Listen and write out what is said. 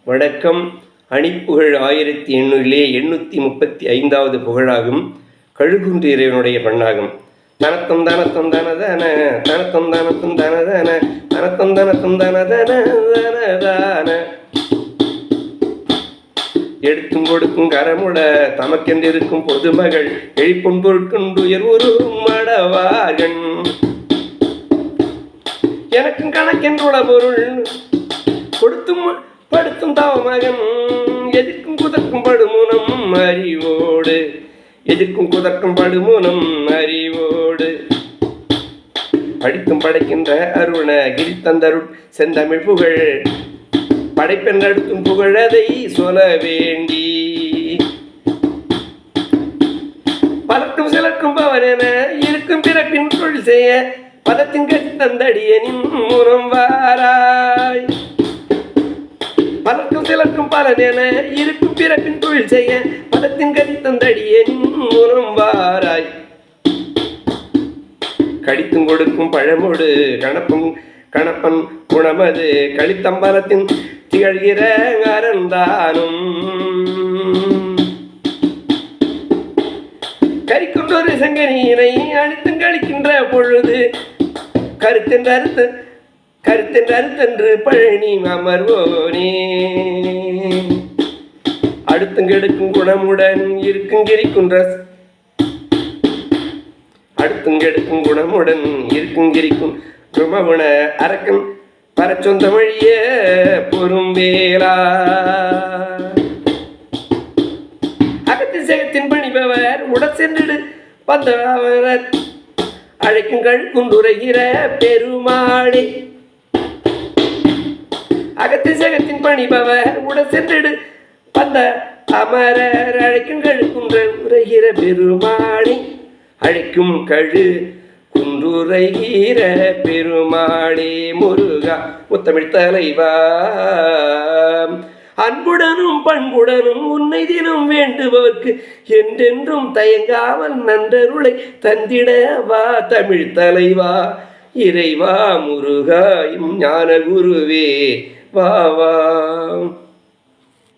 வணக்கம். அணிப்புகழ் 1835வது புகழாகும். கழுகுன்று இறைவனுடைய பண்ணாகும். தனத்தம் தனத்தம் தனதன தனத்தம் தனத்தம் தனதன தனத்தம் தனத்தம் தனதன தனதான எடுத்தும் கொடுக்கும் கரமுட தமக்கென்றிருக்கும் பொதுமகள் எழுப்பும் பொருட்கொண்டுயர் ஒரு மடவார்கள் எனக்கும் கணக்கென்றுள்ள பொருள் கொடுத்தும் படுத்தும் தாவமகன் எதிர்க்கும் குதர்க்கும் படுமுனம் அறிவோடு எதிர்க்கும் குதர்க்கும் படுமுனம் அறிவோடு படித்தும் படைக்கின்ற அருண கிரித்தந்தருள் செந்தமிழ் புகழ் படைப்பெண் அடுத்தும் புகழதை சொல்ல வேண்டி பலர்க்கும் சிலர்க்கும் பவரென இருக்கும் பிறப்பின் தொழில் செய்ய பதத்தின் கத்தந்தடியனின் முறம் வாராய் பலர்க்கும் சிலர்க்கும் பலனென இருக்கும் பிறப்பின் தொழில் செய்ய பதத்தின் கதித்தந்தடியனின் முறம் வாராய் கடித்தும் கொடுக்கும் பழமோடு கணப்பன் குணமது கழித்தம்பலத்தின் திகழ்கிற அறந்தானும் கறிக்கொண்டொரு சங்கனியினை அழித்தும் கழிக்கின்ற பொழுது கருத்தென்று பழனி அமர்வோனே அடுத்துங்கெடுக்கும் குணமுடன் இருக்குங்கிரிக்குன்ற அடுத்துங்கெடுக்கும் குணமுடன் இருக்குங்கிரிக்கும் ருமகுண அரக்கன் பரச்சொந்த வழிய பொறும்பேலா அகத்தின் சேகத்தின் பணிபவர் உடல் சென்றிடு வந்தவர் அழைக்குங்கள் குண்டுரைகிற பெருமாளே அகத்தின் சேகத்தின் பணிபவர் உடல் சென்றிடு வந்த அமரர் அழைக்குங்கள் குன்றுரைகிற பெருமாளே அழைக்கும் கழு குன்றுரைகிற பெருமாளே முருகா முத்தமிழ் தலைவா அன்புடனும் பண்புடனும் உன்னை தினம் வேண்டுபவர்க்கு என்றென்றும் தயங்காமல் நன்றருளை தந்திட வா தமிழ் தலைவா இறைவா முருகா ஞான குருவே வா வா.